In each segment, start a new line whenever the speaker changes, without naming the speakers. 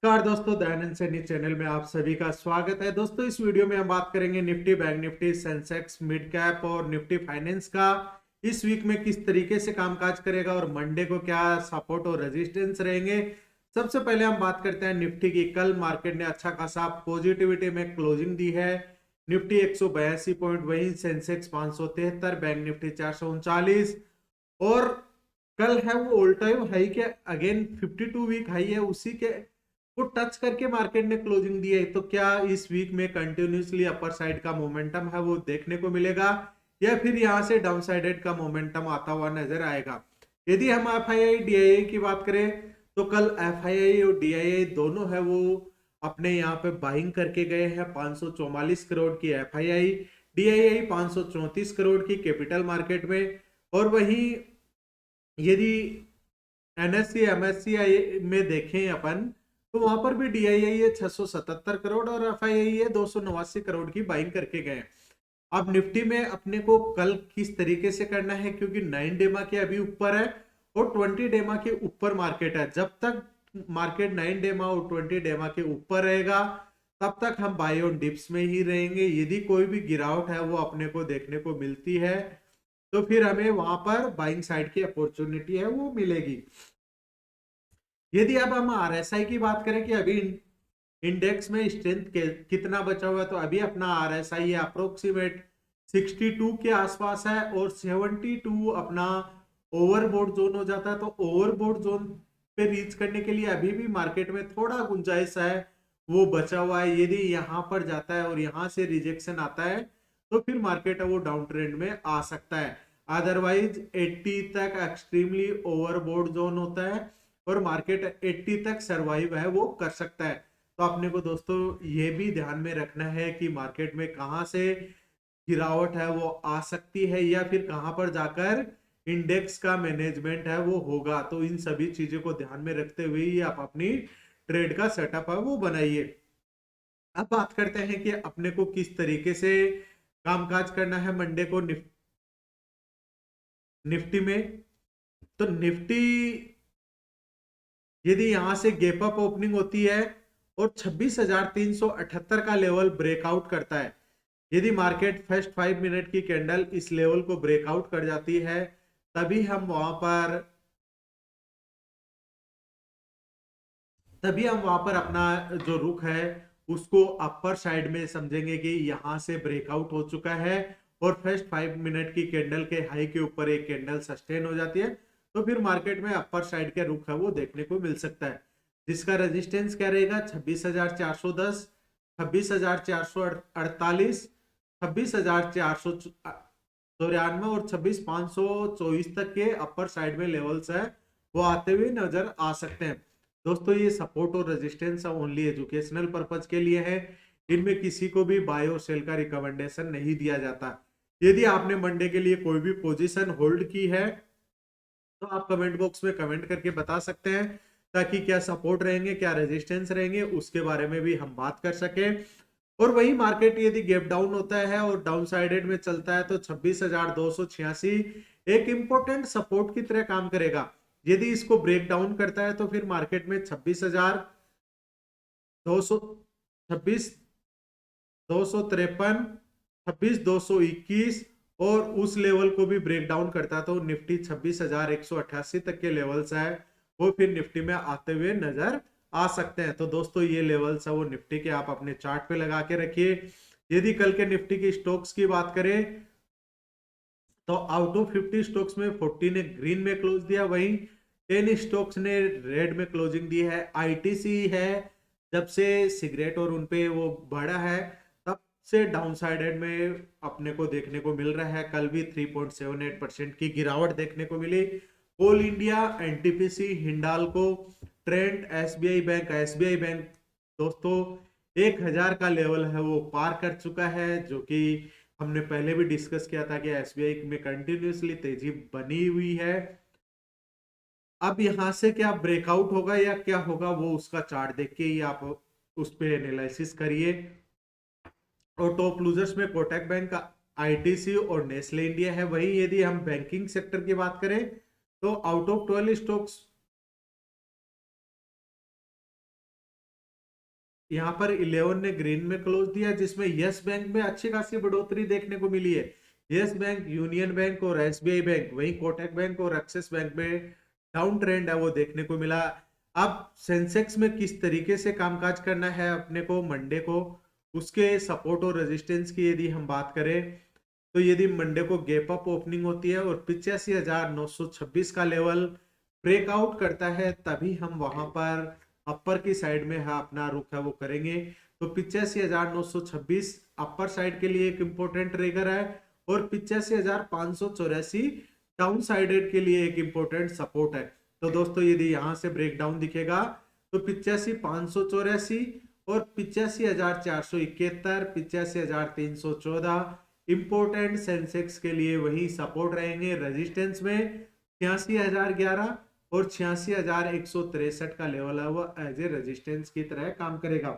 नमस्कार दोस्तों, दयानंद सैनी चैनल में आप सभी का स्वागत है। दोस्तों, इस वीडियो में हम बात करेंगे Nifty, bank Nifty, Sensex, mid cap और निफ्टी फाइनेंस का इस वीक में किस तरीके से कामकाज करेगा और मंडे को क्या सपोर्ट और रेजिस्टेंस रहेंगे। सबसे पहले हम बात करते हैं निफ्टी की। कल मार्केट ने अच्छा खासा पॉजिटिविटी में क्लोजिंग दी है। निफ्टी 182 पॉइंट, वही सेंसेक्स 573, बैंक निफ्टी 439। और कल है वो ऑल टाइम हाई के अगेन 52 वीक हाई है, उसी के को टच करके मार्केट ने क्लोजिंग दी है। तो क्या इस वीक में कंटिन्यूसली अपर साइड का मोमेंटम है वो देखने को मिलेगा या फिर यहां से डाउन साइडेड का मोमेंटम आता हुआ नजर आएगा। यदि हम एफआईआई डीआईआई की बात करें तो कल एफआईआई और डीआईआई दोनों है वो अपने यहाँ पे बाइंग करके गए हैं। 544 करोड़ की एफआईआई, डीआईआई 534 करोड़ की कैपिटल मार्केट में। और वहीं यदि एनएससी एमएससी में देखें अपन तो वहां पर भी डीआईआई है 677 करोड़ और एफआईआई है 289 करोड़ की बाइंग करके गए। अब निफ्टी में अपने को कल किस तरीके से करना है, क्योंकि 9 डेमा के अभी ऊपर है और 20 डेमा के ऊपर मार्केट है। जब तक मार्केट 9 डेमा और 20 डेमा के ऊपर रहेगा तब तक हम बाय ऑन डिप्स में ही रहेंगे। यदि कोई भी गिरावट है वो अपने को देखने को मिलती है तो फिर हमें वहां पर बाइंग साइड की अपॉर्चुनिटी है वो मिलेगी। यदि अब हम आरएसआई की बात करें कि अभी इंडेक्स में स्ट्रेंथ कितना बचा हुआ है, तो अभी अपना आरएसआई है अप्रोक्सीमेट 62 के आसपास है और 72 अपना ओवरबोर्ड जोन हो जाता है। तो ओवरबोर्ड जोन पे रीच करने के लिए अभी भी मार्केट में थोड़ा गुंजाइश है वो बचा हुआ है। यदि यहां पर जाता है और यहां से रिजेक्शन आता है तो फिर मार्केट है वो डाउन ट्रेंड में आ सकता है। अदरवाइज 80 तक एक्सट्रीमली ओवरबोर्ड जोन होता है और मार्केट 80 तक सरवाइव है वो कर सकता है। तो अपने को दोस्तों ये भी ध्यान में रखना है कि मार्केट में कहां से गिरावट है वो आ सकती है या फिर कहां पर जाकर इंडेक्स का मैनेजमेंट है वो होगा। तो इन सभी चीजों को ध्यान में रखते हुए ही आप अपनी ट्रेड का सेटअप है वो बनाइए। अब बात करते हैं कि अपने को किस तरीके से कामकाज करना है मंडे को निफ्टी में। तो निफ्टी यदि यहां से गैप अप ओपनिंग होती है और 26,378 का लेवल ब्रेकआउट करता है, यदि मार्केट फर्स्ट 5 मिनट की कैंडल इस लेवल को ब्रेकआउट कर जाती है, तभी हम वहां पर तभी हम वहां पर अपना जो रुख है उसको अपर साइड में समझेंगे कि यहां से ब्रेकआउट हो चुका है और फर्स्ट 5 मिनट की कैंडल के हाई के ऊपर एक कैंडल सस्टेन हो जाती है। तो फिर मार्केट में अपर साइड के रुख है वो देखने को मिल सकता है, जिसका रेजिस्टेंस क्या रहेगा 26,410, 26,448, 26,494 और 26,524 तक के अपर साइड में लेवल्स है वो आते हुए नजर आ सकते हैं। दोस्तों, ये सपोर्ट और रेजिस्टेंस ओनली एजुकेशनल पर्पज के लिए है। इनमें किसी को भी बाय और सेल का रिकमेंडेशन नहीं दिया जाता। यदि आपने मंडे के लिए कोई भी पोजीशन होल्ड की है तो आप कमेंट बॉक्स में कमेंट करके बता सकते हैं, ताकि क्या सपोर्ट रहेंगे क्या रेजिस्टेंस रहेंगे उसके बारे में भी हम बात कर सके। और वही मार्केट यदि गैप डाउन होता है और डाउन साइडेड में चलता है तो 26,286 एक इंपॉर्टेंट सपोर्ट की तरह काम करेगा। यदि इसको ब्रेक डाउन करता है तो फिर मार्केट में 26,200, 26,253, 26,221 और उस लेवल को भी ब्रेक डाउन करता है तो निफ्टी 26,188 तक के लेवल्स है वो फिर निफ्टी में आते हुए नजर आ सकते हैं। तो दोस्तों, ये लेवल्स है वो निफ्टी के आप अपने चार्ट पे लगा के रखिए। यदि कल के निफ्टी की स्टॉक्स की बात करें तो आउट ऑफ 50 स्टॉक्स में 40 ने ग्रीन में क्लोज दिया, वहीं 10 स्टॉक्स ने रेड में क्लोजिंग दी है। आईटीसी है, जब से सिगरेट और उनपे वो बढ़ा है तब से डाउन साइडेड में अपने को देखने को मिल रहा है। कल भी 3.78% की गिरावट देखने को मिली। कोल इंडिया, एनटीपीसी, हिंडाल्को, ट्रेंट, एसबीआई बैंक दोस्तों 1,000 का लेवल है वो पार कर चुका है, जो कि हमने पहले भी डिस्कस किया था कि एसबीआई में कंटिन्यूसली तेजी बनी हुई है। अब यहां से क्या ब्रेकआउट होगा या क्या होगा वो उसका चार्ट देख के ही आप उस पे एनालिसिस करिए। और टॉप लूजर्स में कोटक बैंक, आईटीसी और नेस्ले इंडिया है। वहीं यदि हम बैंकिंग सेक्टर की बात करें तो आउट ऑफ 12 स्टॉक्स यहाँ पर 11 ने ग्रीन में क्लोज दिया, जिसमें यस बैंक में अच्छी खासी बढ़ोतरी देखने को मिली है। यस बैंक, यूनियन बैंक और एसबीआई बैंक, वहीं कोटक बैंक और एक्सिस बैंक में डाउन ट्रेंड है वो देखने को मिला। अब सेंसेक्स में किस तरीके से कामकाज करना है अपने को मंडे को, उसके सपोर्ट और रेजिस्टेंस की यदि हम बात करें, तो यदि मंडे को गैप अप ओपनिंग होती है और 85,926 का लेवल ब्रेकआउट करता है, तभी हम वहां पर अपर की साइड में है अपना रुख है वो करेंगे। तो 85,926 अपर साइड के लिए एक इंपॉर्टेंट ट्रिगर है और 85,584 डाउन साइडेड के लिए एक इंपॉर्टेंट सपोर्ट है। तो दोस्तों यदि यहां से ब्रेकडाउन दिखेगा तो 85,584 और 85,471, 85,314 इंपोर्टेंट सेंसेक्स के लिए वही सपोर्ट रहेंगे। रेजिस्टेंस में 86,011 और 86,163 का लेवल है वो एज ए रेजिस्टेंस की तरह काम करेगा।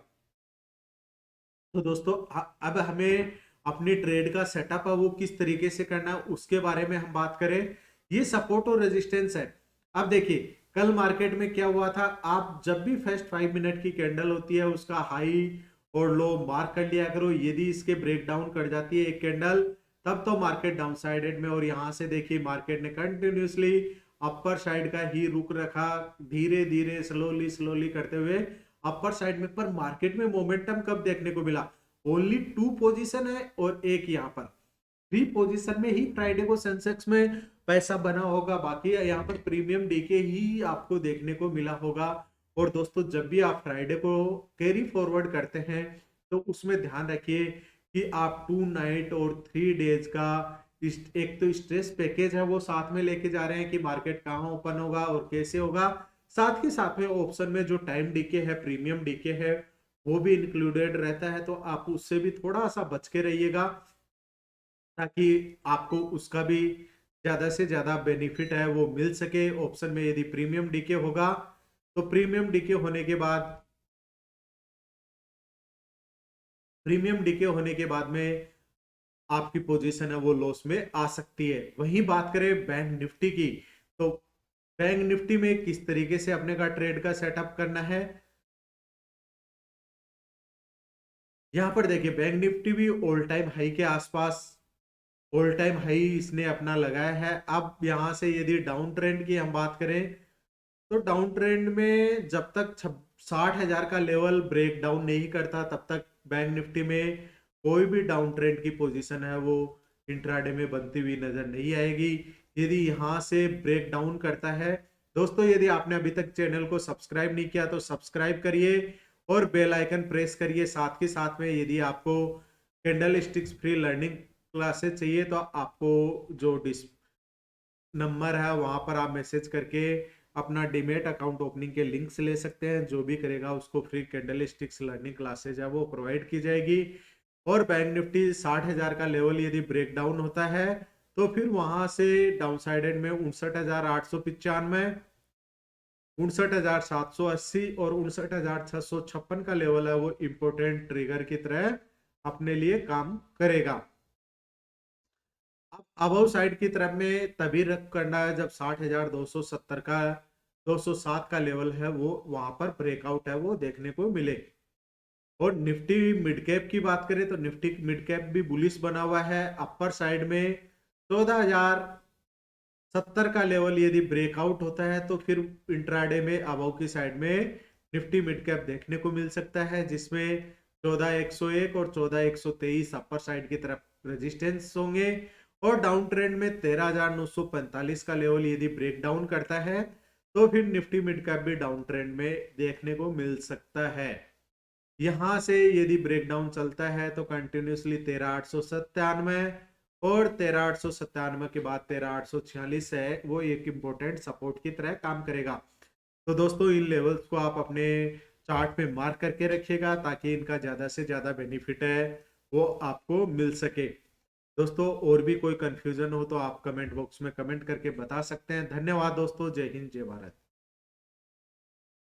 तो दोस्तों अब हमें अपनी ट्रेड का सेटअप है वो किस तरीके से करना है उसके बारे में हम बात करें। ये सपोर्ट और रेजिस्टेंस है। अब देखिए कल मार्केट में क्या हुआ था, आप जब भी फर्स्ट 5 मिनट की कैंडल होती है उसका हाई और लो मार्क कर लिया करो। यदि इसके ब्रेक डाउन कर जाती है एक कैंडल, तब तो मार्केट डाउन साइडेड में, और यहां से देखिए मार्केट ने कंटिन्यूसली अपर साइड का ही रुख रखा, धीरे धीरे स्लोली स्लोली करते हुए अपर साइड में। पर मार्केट में मोमेंटम कब देखने को मिला, ओनली 2 पोजीशन है और एक यहाँ पर 3 पोजीशन में ही फ्राइडे को सेंसेक्स में पैसा बना होगा, बाकी यहाँ पर प्रीमियम डीके ही आपको देखने को मिला होगा। और दोस्तों जब भी आप फ्राइडे को कैरी फॉरवर्ड करते हैं तो उसमें ध्यान रखिए कि आप 2 नाइट और 3 डेज का एक तो स्ट्रेस पैकेज है वो साथ में लेके जा रहे हैं कि मार्केट कहाँ ओपन होगा और कैसे होगा। साथ ही साथ में ऑप्शन में जो टाइम डीके है, प्रीमियम डीके है, वो भी इंक्लूडेड रहता है। तो आप उससे भी थोड़ा सा बच के रहिएगा ताकि आपको उसका भी ज्यादा से ज्यादा बेनिफिट है वो मिल सके। ऑप्शन में यदि प्रीमियम डीके होगा तो प्रीमियम डीके होने के बाद में आपकी पोजीशन है वो लॉस में आ सकती है। वहीं बात करें बैंक निफ्टी की, तो बैंक निफ्टी में किस तरीके से अपने का ट्रेड का सेटअप करना है, यहां पर देखिए बैंक निफ्टी भी ऑल टाइम हाई के आसपास, ऑल टाइम हाई इसने अपना लगाया है। अब यहां से यदि डाउन ट्रेंड की हम बात करें तो डाउन ट्रेंड में जब तक 60,000 का लेवल ब्रेक डाउन नहीं करता तब तक बैंक निफ्टी में कोई भी डाउन ट्रेंड की पोजीशन है वो इंट्राडे में बनती हुई नजर नहीं आएगी। यदि यहां से ब्रेक डाउन करता है, दोस्तों यदि आपने अभी तक चैनल को सब्सक्राइब नहीं किया तो सब्सक्राइब करिए और बेल आइकन प्रेस करिए। साथ ही साथ में यदि आपको candle sticks free learning classes चाहिए तो आपको जो नंबर है वहां पर आप मैसेज करके अपना डीमेट अकाउंट ओपनिंग के लिंक्स ले सकते हैं। जो भी करेगा उसको free candle sticks learning classes है वो प्रोवाइड की जाएगी। और बैंक निफ्टी 60,000 का लेवल यदि ब्रेक डाउन होता है तो फिर वहां से डाउन साइडेड में 59,895, 59,780 और 59,656 का लेवल है वो इंपोर्टेंट ट्रिगर की तरह अपने लिए काम करेगा। अब अबव साइड की तरफ में तभी रख करना है जब 60,270 का 207 का लेवल है वो वहां पर ब्रेकआउट है वो देखने को मिले। और निफ्टी मिड कैप की बात करें तो निफ्टी मिड कैप भी बुलिश बना हुआ है। अपर साइड में 14,070 का लेवल यदि ब्रेकआउट होता है तो फिर इंट्राडे में अबव की साइड में निफ्टी मिड कैप देखने को मिल सकता है, जिसमें 14,101 और 14,123 अपर साइड की तरफ रेजिस्टेंस होंगे। और डाउन ट्रेंड में 13,945 का लेवल यदि ब्रेक डाउन करता है तो फिर निफ्टी मिड कैप भी डाउन ट्रेंड में देखने को मिल सकता है। यहां से यदि ब्रेकडाउन चलता है तो कंटिन्यूसली 13,897 और 13,897 के बाद 13,846 है वो एक इंपॉर्टेंट सपोर्ट की तरह काम करेगा। तो दोस्तों इन लेवल्स को आप अपने चार्ट पे मार्क करके रखिएगा ताकि इनका ज्यादा से ज्यादा बेनिफिट है वो आपको मिल सके। दोस्तों और भी कोई कंफ्यूजन हो तो आप कमेंट बॉक्स में कमेंट करके बता सकते हैं। धन्यवाद दोस्तों, जय हिंद जय भारत।